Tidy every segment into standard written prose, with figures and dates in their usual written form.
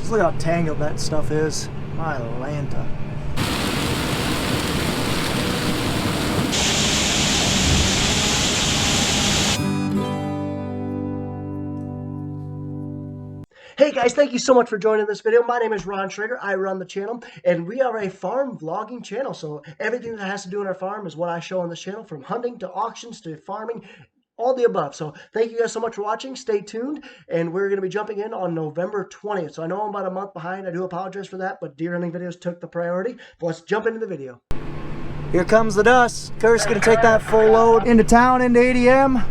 Just look how tangled that stuff is. My Lanta. Hey guys, thank you so much for joining this video. My name is Ron Schrager. I run the channel, and we are a farm vlogging channel. So everything that has to do on our farm is what I show on this channel, from hunting to auctions to farming, all the above. So thank you guys so much for watching. Stay tuned, and we're going to be jumping in on November 20th. So I know I'm about a month behind. I do apologize for that, but deer hunting videos took the priority. But let's jump into the video. Here comes the dust. Kurt's going to take that full load into town, into ADM.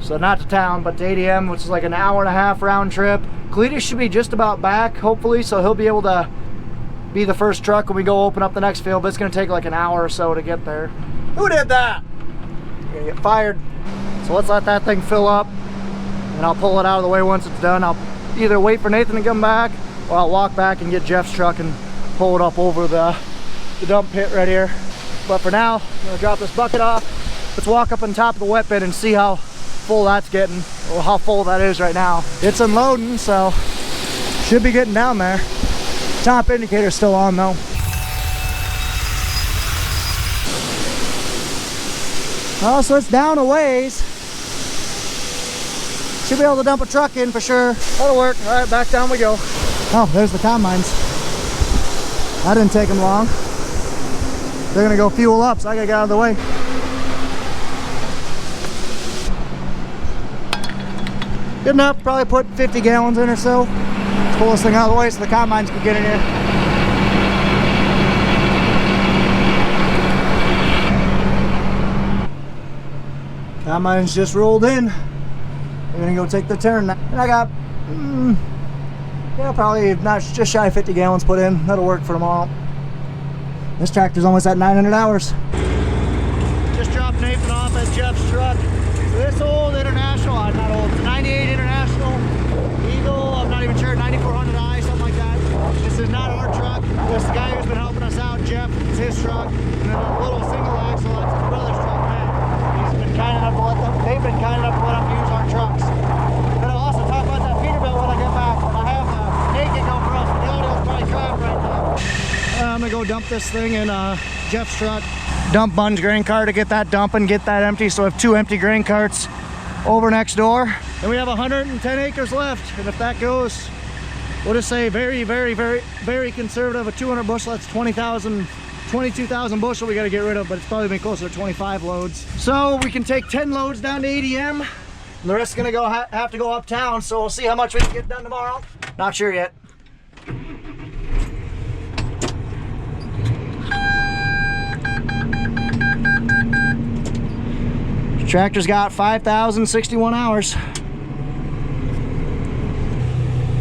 So not to town, but to ADM, which is like an hour and a half round trip. Cletus should be just about back, hopefully, so he'll be able to be the first truck when we go open up the next field, but it's going to take like an hour or so to get there. Who did that? You're going to get fired. So let's let that thing fill up, and I'll pull it out of the way once it's done. I'll either wait for Nathan to come back, or I'll walk back and get Jeff's truck and pull it up over the dump pit right here. But for now, I'm going to drop this bucket off. Let's walk up on top of the wet bin and see how full that's getting, or how full that is right now. It's unloading, so should be getting down there. Top indicator's still on though. Oh, so it's down a ways. Should be able to dump a truck in for sure. That'll work. All right, back down we go. Oh, there's the combines. That didn't take them long. They're gonna go fuel up, so I gotta get out of the way. Good enough, probably put 50 gallons in or so. Let's pull this thing out of the way so the combines can get in here. Combines just rolled in. They're gonna go take the turn now. And I got, yeah, probably not just shy of 50 gallons put in. That'll work for tomorrow. This tractor's almost at 900 hours. Just dropped Nathan off at Jeff's truck. So this old International, not old, it's a 98 International Eagle, I'm not even sure, 9400i, something like that. This is not our truck. This guy who's been helping us out, Jeff, it's his truck. And then a little single axle, that's his brother's truck, man. He's been kind enough to let them, they've been kind enough to let him use our trucks. And I'll also talk about that Peterbilt when I get back. I have the naked go for us, but the audio's probably crap right now. I'm gonna go dump this thing in Jeff's truck. Dump Bun's grain car to get that dumping, get that empty. So I have 2 empty grain carts over next door. And we have 110 acres left. And if that goes, we'll just say very, very, very, very conservative. A 200 bushel, that's 22,000 bushel we got to get rid of, but it's probably been closer to 25 loads. So we can take 10 loads down to ADM. And the rest is going to have to go uptown. So we'll see how much we can get done tomorrow. Not sure yet. Tractor's got 5,061 hours.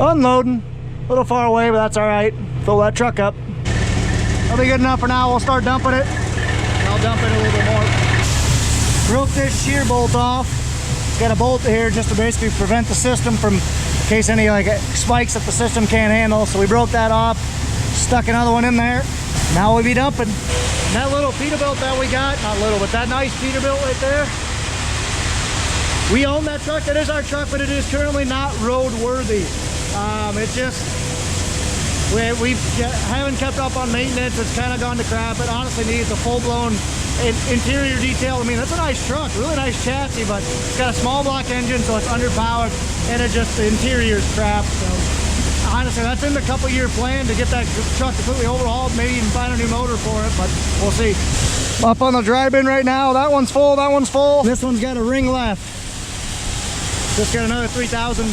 Unloading. A little far away, but that's all right. Fill that truck up. That'll be good enough for now. We'll start dumping it. I'll dump it a little bit more. Broke this shear bolt off. It's got a bolt here just to basically prevent the system from, in case any like spikes that the system can't handle. So we broke that off, stuck another one in there. Now we'll be dumping. And that little Peterbilt that we got, not little, but that nice Peterbilt right there, we own that truck. That is our truck, but it is currently not road worthy. It just, we haven't kept up on maintenance. It's kind of gone to crap. It honestly needs a full-blown interior detail. I mean, that's a nice truck, really nice chassis, but it's got a small block engine, so it's underpowered, and the interior's crap. So honestly, that's in the couple-year plan to get that truck completely overhauled, maybe even find a new motor for it, but we'll see. Up on the dry bin right now. That one's full, that one's full. This one's got a ring left. Just got another 3,000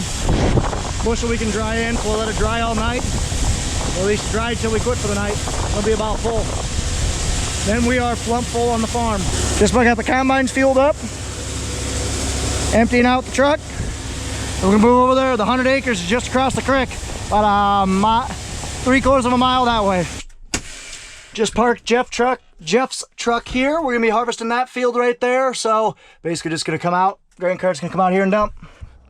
bushel we can dry in. We'll let it dry all night. Or at least dry till we quit for the night. It'll be about full. Then we are plump full on the farm. Just got the combines fueled up. Emptying out the truck. We're gonna move over there. The 100 acres is just across the creek. About 3/4 of a mile that way. Just parked Jeff's truck here. We're gonna be harvesting that field right there. So basically just gonna come out. Grain cart's gonna come out here and dump.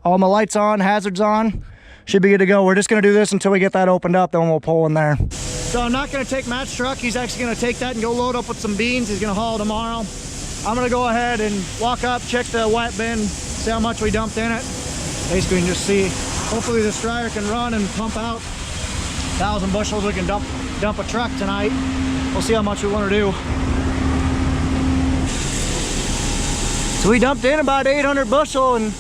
All my lights on, hazards on. Should be good to go. We're just gonna do this until we get that opened up, then we'll pull in there. So I'm not gonna take Matt's truck. He's actually gonna take that and go load up with some beans. He's gonna haul tomorrow. I'm gonna go ahead and walk up, check the wet bin, see how much we dumped in it. Basically, you can just see, hopefully this dryer can run and pump out 1,000 bushels we can dump a truck tonight. We'll see how much we want to do. So we dumped in about 800 bushel, and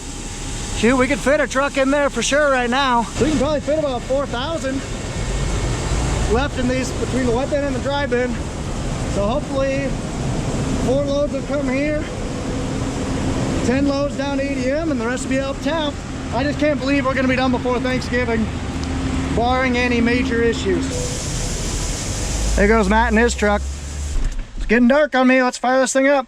shoot, we could fit a truck in there for sure right now. We can probably fit about 4,000 left in these between the wet bin and the dry bin. So hopefully 4 loads will come here, 10 loads down to EDM, and the rest will be uptown. I just can't believe we're going to be done before Thanksgiving, barring any major issues. There goes Matt in his truck. It's getting dark on me. Let's fire this thing up.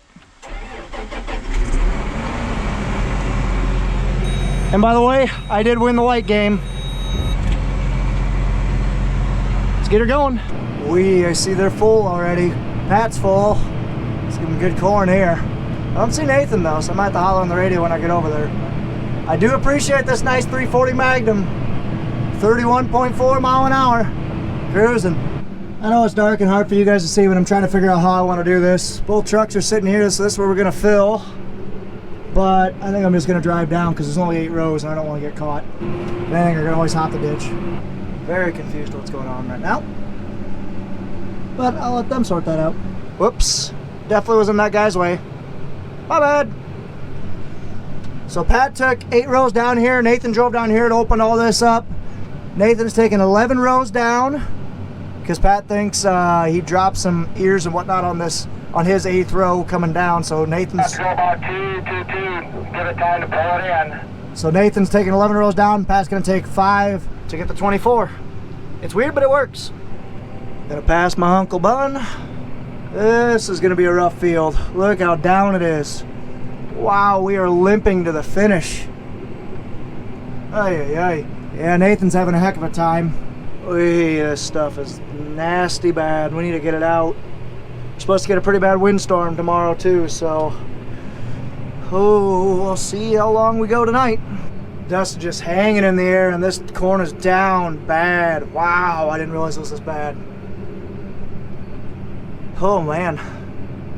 And by the way, I did win the white game. Let's get her going. I see they're full already. Pat's full. Let's give them good corn here. I don't see Nathan though, so I might have to holler on the radio when I get over there. I do appreciate this nice 340 Magnum. 31.4 mile an hour. Cruising. I know it's dark and hard for you guys to see, but I'm trying to figure out how I want to do this. Both trucks are sitting here, so this is where we're going to fill. But I think I'm just going to drive down because there's only 8 rows and I don't want to get caught. And I think I can always hop the ditch. Very confused what's going on right now. But I'll let them sort that out. Whoops. Definitely was in that guy's way. My bad. So Pat took 8 rows down here. Nathan drove down here to open all this up. Nathan's taking 11 rows down because Pat thinks he dropped some ears and whatnot on this, on his 8th row coming down. So Nathan's about 2, 2, 2. Give it time to pull it in. So Nathan's taking 11 rows down. Pat's gonna take 5 to get to 24. It's weird, but it works. Gonna pass my Uncle Bun. This is gonna be a rough field. Look how down it is. Wow, we are limping to the finish. Ay, ay, ay. Yeah, Nathan's having a heck of a time. This stuff is nasty bad. We need to get it out. We're supposed to get a pretty bad windstorm tomorrow too, so we'll see how long we go tonight. Dust is just hanging in the air, and this corn is down bad. Wow, I didn't realize it was this bad. Oh man,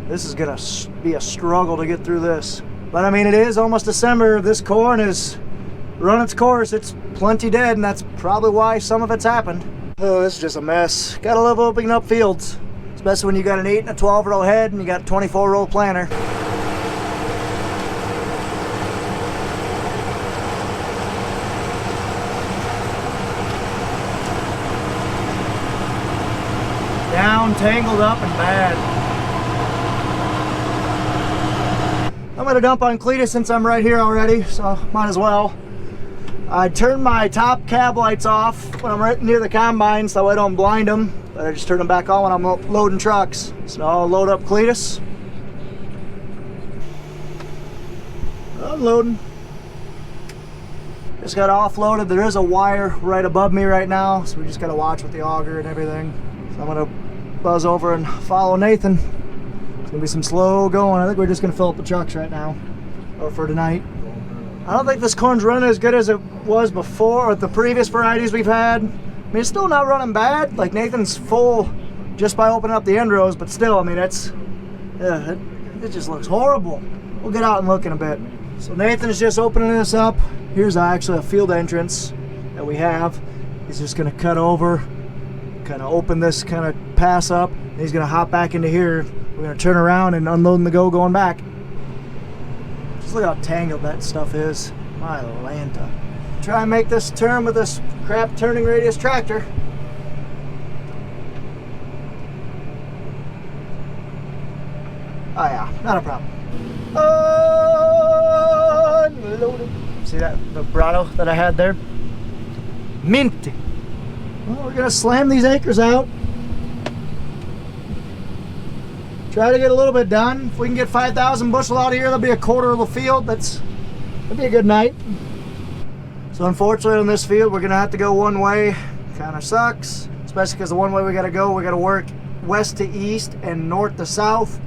this is gonna be a struggle to get through this. But I mean, it is almost December. This corn is run its course. It's plenty dead, and that's probably why some of it's happened. Oh, this is just a mess. Gotta love opening up fields, especially when you got an 8 and a 12 row head and you got a 24 row planter. Down, tangled up, and bad. I'm gonna dump on Cletus since I'm right here already, so might as well. I turned my top cab lights off when I'm right near the combine so I don't blind them. But I just turn them back on when I'm loading trucks. So I'll load up Cletus. Unloading. Just got offloaded. There is a wire right above me right now, so we just gotta watch with the auger and everything. So I'm gonna buzz over and follow Nathan. It's gonna be some slow going. I think we're just gonna fill up the trucks right now, or for tonight. I don't think this corn's running as good as it was before, or the previous varieties we've had. I mean, it's still not running bad. Like, Nathan's full just by opening up the end rows, but still, I mean, it just looks horrible. We'll get out and look in a bit. So Nathan's just opening this up. Here's actually a field entrance that we have. He's just gonna cut over, kind of open this kind of pass up, and he's gonna hop back into here. We're gonna turn around and unload and go going back. Just look how tangled that stuff is. My Lanta. Try and make this turn with this crap turning radius tractor. Oh yeah, not a problem. Unloaded. See that vibrato that I had there? Minty. Well, we're gonna slam these acres out. Try to get a little bit done. If we can get 5,000 bushel out of here, that'll be a quarter of the field. That'll be a good night. So unfortunately on this field, we're gonna have to go one way. Kind of sucks, especially because the one way we gotta go, we gotta work west to east and north to south.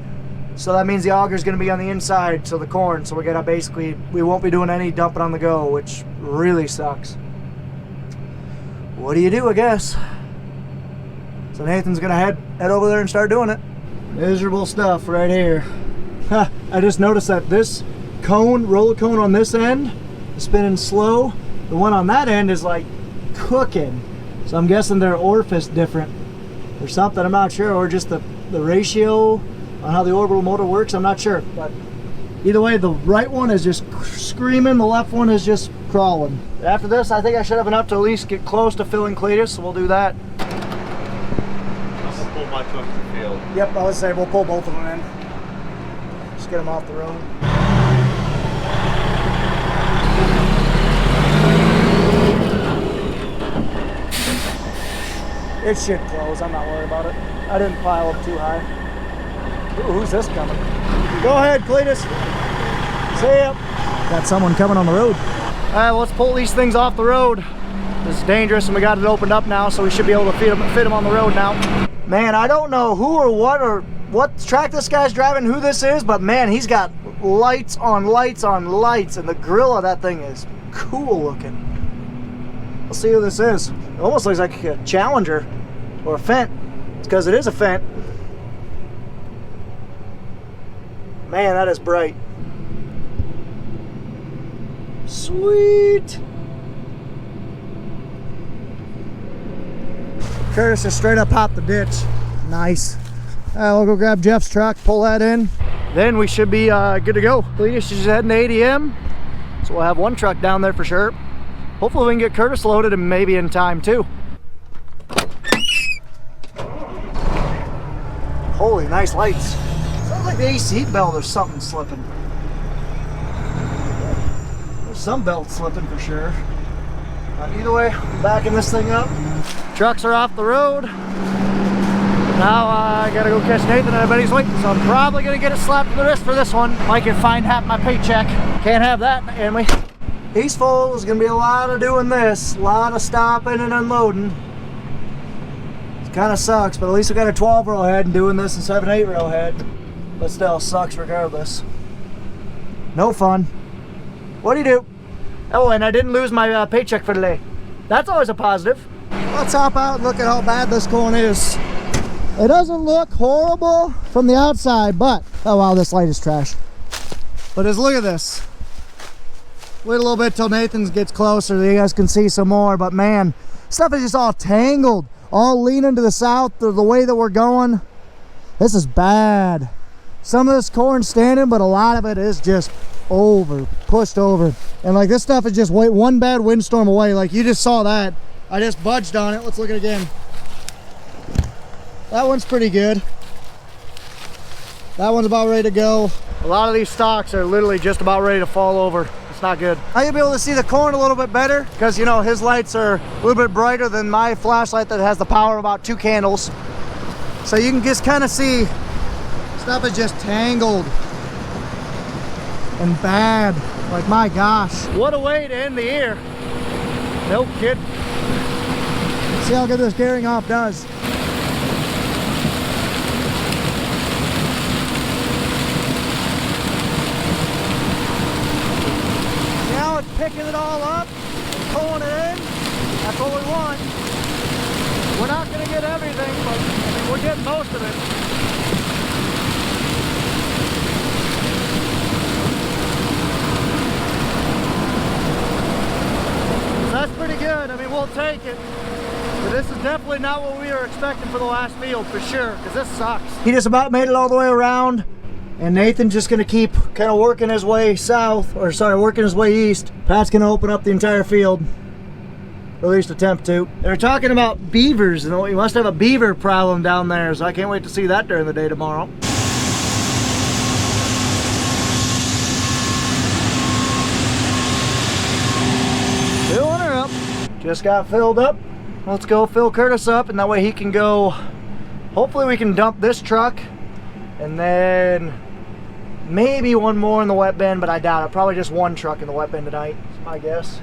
So that means the auger's gonna be on the inside, so the corn. So we're gonna basically, we won't be doing any dumping on the go, which really sucks. What do you do, I guess? So Nathan's gonna head over there and start doing it. Miserable stuff right here. I just noticed that this cone, roller cone on this end is spinning slow. The one on that end is like cooking. So I'm guessing their orifice different or something. I'm not sure, or just the ratio on how the orbital motor works. I'm not sure, but either way, the right one is just screaming, the left one is just crawling. After this, I think I should have enough to at least get close to filling Cletus, so we'll do that. I'll pull my truck to the field. Yep, I would say we'll pull both of them in. Just get them off the road. It should close, I'm not worried about it. I didn't pile up too high. Ooh, who's this coming? Go ahead, Cletus. See ya. Got someone coming on the road. All right, well, let's pull these things off the road. This is dangerous, and we got it opened up now, so we should be able to fit them on the road now. Man, I don't know who or what track this guy's driving, who this is, but man, he's got lights on lights on lights, and the grill of that thing is cool looking. Let's see who this is. It almost looks like a Challenger or a Fendt. It's because it is a Fendt. Man, that is bright. Sweet. Curtis just straight up hopped the ditch. Nice. We'll go grab Jeff's truck, pull that in. Then we should be good to go. Cletus is heading to ADM, so we'll have one truck down there for sure. Hopefully we can get Curtis loaded and maybe in time too. Holy, nice lights. Sounds like the AC belt or something slipping. There's some belt slipping for sure. Either way, I'm backing this thing up. Trucks are off the road. Now I gotta go catch Nathan and I bet he's waiting, so I'm probably gonna get a slap to the wrist for this one. Might get fined half my paycheck. Can't have that, can we? He's full. There's gonna be a lot of doing this, a lot of stopping and unloading. It kind of sucks, but at least we got a 12-row head and doing this instead of an 8-row head. But still sucks regardless. No fun. What do you do? Oh, and I didn't lose my paycheck for today. That's always a positive. Let's hop out and look at how bad this corn is. It doesn't look horrible from the outside, but oh wow, this light is trash. But just look at this. Wait a little bit till Nathan gets closer so you guys can see some more, but man, stuff is just all tangled, all leaning to the south the way that we're going. This is bad. Some of this corn's standing, but a lot of it is just pushed over. And like this stuff is just one bad windstorm away. Like you just saw that. I just budged on it. Let's look at it again. That one's pretty good. That one's about ready to go. A lot of these stalks are literally just about ready to fall over. It's not good. Now you'll be able to see the corn a little bit better because, you know, his lights are a little bit brighter than my flashlight that has the power of about 2 candles. So you can just kind of see stuff is just tangled and bad. Like, my gosh. What a way to end the year. No kidding. See how good this gearing off does. Picking it all up, pulling it in. That's what we want. We're not going to get everything, but I mean, we're getting most of it. So that's pretty good. I mean, we'll take it. But this is definitely not what we were expecting for the last field, for sure, because this sucks. He just about made it all the way around. And Nathan's just gonna keep kind of working his way south, or sorry, working his way east. Pat's gonna open up the entire field, or at least attempt to. They're talking about beavers, and we must have a beaver problem down there, so I can't wait to see that during the day tomorrow. Filling her up. Just got filled up. Let's go fill Curtis up, and that way he can go. Hopefully we can dump this truck, and then maybe one more in the wet bin, but I doubt it. Probably just one truck in the wet bin tonight, is my guess.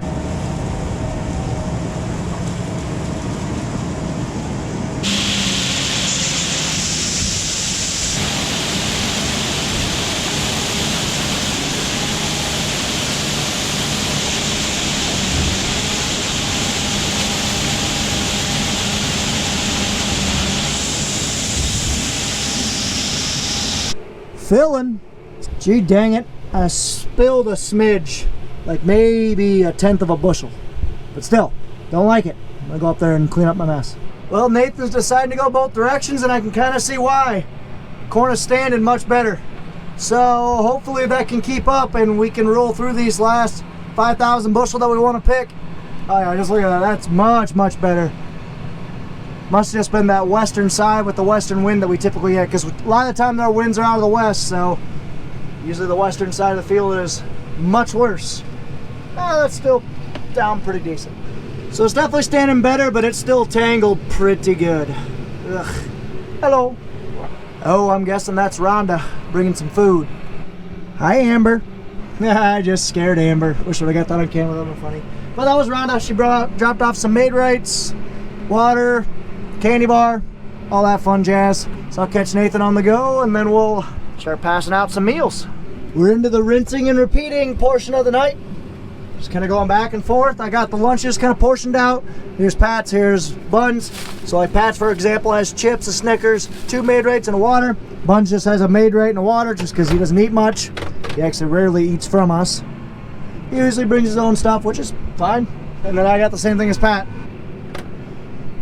Filling. Gee dang it, I spilled a smidge, like maybe 1/10 of a bushel, but still, don't like it. I'm gonna go up there and clean up my mess. Well, Nathan's deciding to go both directions, and I can kind of see why. Corn is standing much better. So hopefully that can keep up and we can roll through these last 5,000 bushel that we want to pick. Oh yeah, just look at that. That's much, much better. Must have just been that western side with the western wind that we typically get, because a lot of the time our winds are out of the west, so usually the western side of the field is much worse. That's still down pretty decent. So it's definitely standing better, but it's still tangled pretty good. Ugh. Hello. Oh, I'm guessing that's Rhonda bringing some food. Hi, Amber. I just scared Amber. Wish I would have got that on camera. That would be funny. But that was Rhonda. She dropped off some Maid-Rites, water, candy bar, all that fun jazz. So I'll catch Nathan on the go, and then we'll start passing out some meals. We're into the rinsing and repeating portion of the night. Just kind of going back and forth. I got the lunches kind of portioned out. Here's Pat's, here's Bun's. So like Pat's, for example, has chips, a Snickers, 2 Maid-Rites, and a water. Bun's just has a Maid-Rite and a water just because he doesn't eat much. He actually rarely eats from us. He usually brings his own stuff, which is fine. And then I got the same thing as Pat.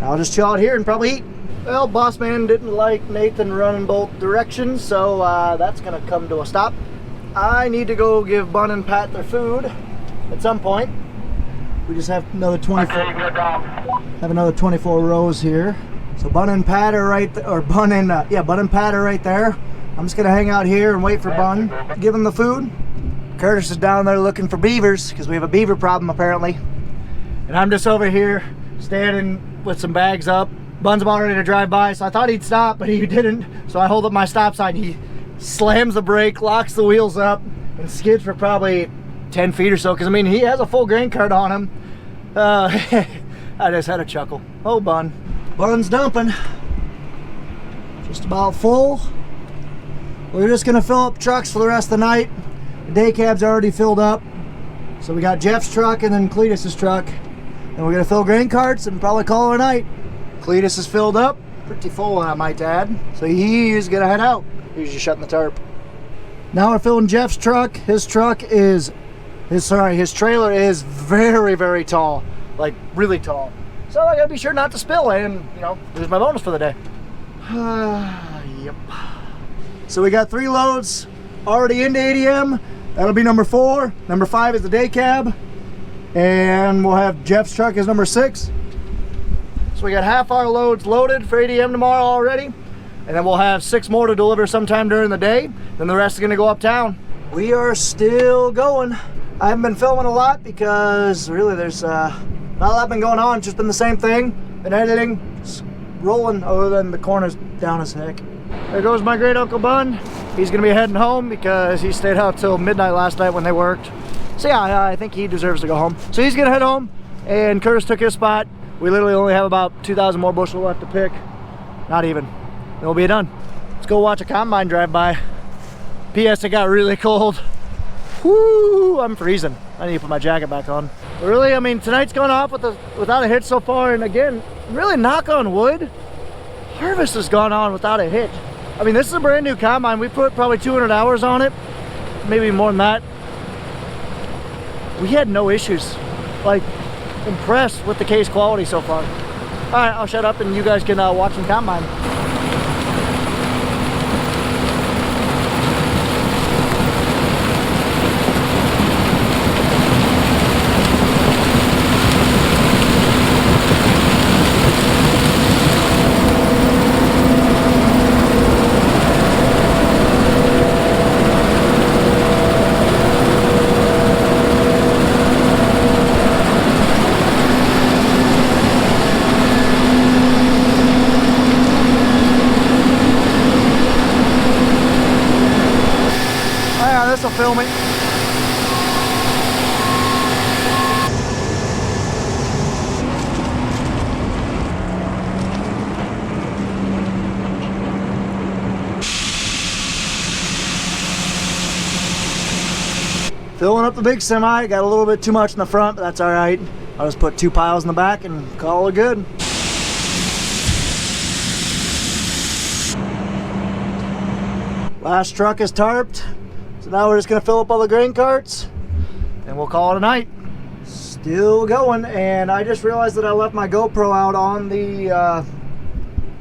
I'll just chill out here and probably eat. Well, boss man didn't like Nathan running both directions, so that's gonna come to a stop. I need to go give Bun and Pat their food at some point. We just have another 24. Have another 24 rows here. So Bun and Pat are right there, or Bun and Pat are right there. I'm just gonna hang out here and wait for Bun. Give him the food. Curtis is down there looking for beavers because we have a beaver problem apparently. And I'm just over here standing with some bags up. Bun's about ready to drive by, so I thought he'd stop, but he didn't. So I hold up my stop sign. He slams the brake, locks the wheels up, and skids for probably 10 feet or so, because I mean, he has a full grain cart on him. I just had a chuckle. Oh, Bun. Bun's dumping. Just about full. We're just gonna fill up trucks for the rest of the night. The day cab's already filled up. So we got Jeff's truck and then Cletus's truck. And we're gonna fill grain carts and probably call it a night. Cletus is filled up, pretty full I might add. So he's gonna head out. He's just shutting the tarp. Now we're filling Jeff's truck. His trailer is very, very tall. Like really tall. So I gotta be sure not to spill and, you know, lose my bonus for the day. Yep. So we got 3 loads already into ADM. That'll be number 4. Number 5 is the day cab. And we'll have Jeff's truck as number 6. So we got half our loads loaded for ADM tomorrow already. And then we'll have 6 more to deliver sometime during the day. Then the rest is gonna go uptown. We are still going. I haven't been filming a lot because really there's not a lot been going on. It's just been the same thing. Been editing, just rolling, other than the corner's down as heck. There goes my great Uncle Bun. He's gonna be heading home because he stayed out till midnight last night when they worked. So yeah, I think he deserves to go home. So he's gonna head home, and Curtis took his spot. We literally only have about 2,000 more bushel left to pick. Not even. Then we'll be done. Let's go watch a combine drive by. P.S. It got really cold. Whoo! I'm freezing. I need to put my jacket back on. But really, I mean, tonight's gone off without a hitch so far, and again, really knock on wood, harvest has gone on without a hitch. I mean, this is a brand new combine. We put probably 200 hours on it, maybe more than that. We had no issues. Like, impressed with the case quality so far. All right, I'll shut up and you guys can watch some combine. This will film it. Filling up the big semi. Got a little bit too much in the front, but that's all right. I'll just put 2 piles in the back and call it good. Last truck is tarped. So now we're just gonna fill up all the grain carts and we'll call it a night. Still going, and I just realized that I left my GoPro out on the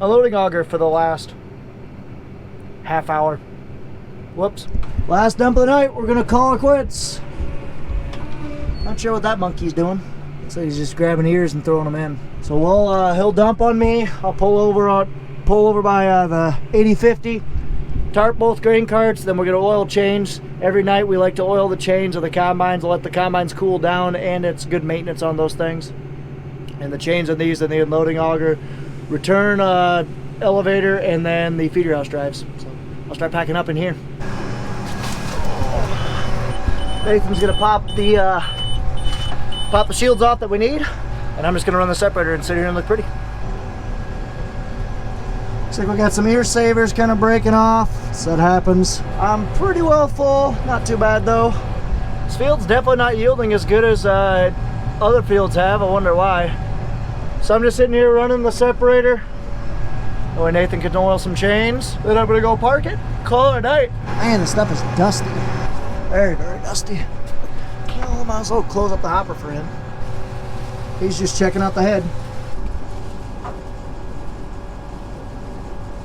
unloading auger for the last half hour. Whoops. Last dump of the night, we're gonna call it quits. Not sure what that monkey's doing. So he's just grabbing ears and throwing them in. So he'll dump on me. I'll pull over by the 8050, tarp both grain carts. Then we're gonna oil change. Every night we like to oil the chains of the combines, let the combines cool down, and it's good maintenance on those things. And the chains on these and the unloading auger, return elevator, and then the feeder house drives. So I'll start packing up in here. Nathan's gonna pop the shields off that we need, and I'm just gonna run the separator and sit here and look pretty. Looks like we got some ear savers kind of breaking off, so that happens. I'm pretty well full, not too bad though. This field's definitely not yielding as good as other fields have. I wonder why. So I'm just sitting here running the separator. That way Nathan can oil some chains. Then I'm gonna go park it, call it a night. Man, this stuff is dusty. Very, very dusty. Well, I might as well close up the hopper for him. He's just checking out the head.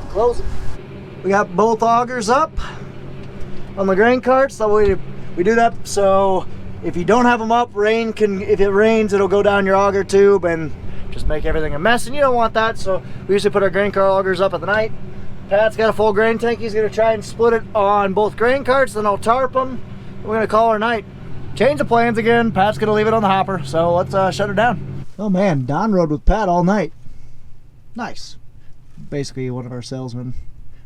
Close it. We got both augers up on the grain carts. So we do that so if you don't have them up, if it rains, it'll go down your auger tube and just make everything a mess, and you don't want that. So we usually put our grain cart augers up at the night. Pat's got a full grain tank. He's gonna try and split it on both grain carts, then I'll tarp them. We're gonna call our night. Change the plans again. Pat's gonna leave it on the hopper, so let's shut her down. Oh man, Don rode with Pat all night. Nice. Basically one of our salesmen.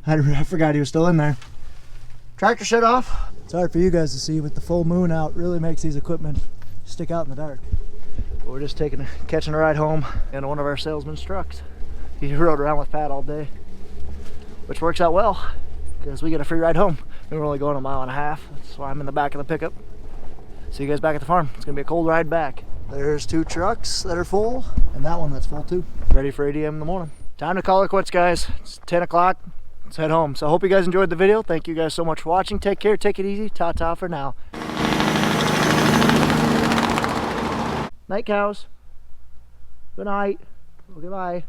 I forgot he was still in there. Tractor shut off. It's hard for you guys to see with the full moon out. Really makes these equipment stick out in the dark. But we're just catching a ride home in one of our salesman's trucks. He rode around with Pat all day, which works out well because we get a free ride home. We're only going 1.5 miles. That's why I'm in the back of the pickup. See you guys back at the farm. It's gonna be a cold ride back. There's 2 trucks that are full, and that one that's full too. Ready for 8 a.m. in the morning. Time to call it quits, guys. It's 10 o'clock. Let's head home. So I hope you guys enjoyed the video. Thank you guys so much for watching. Take care, take it easy. Ta-ta for now. Night, cows. Good night. Goodbye.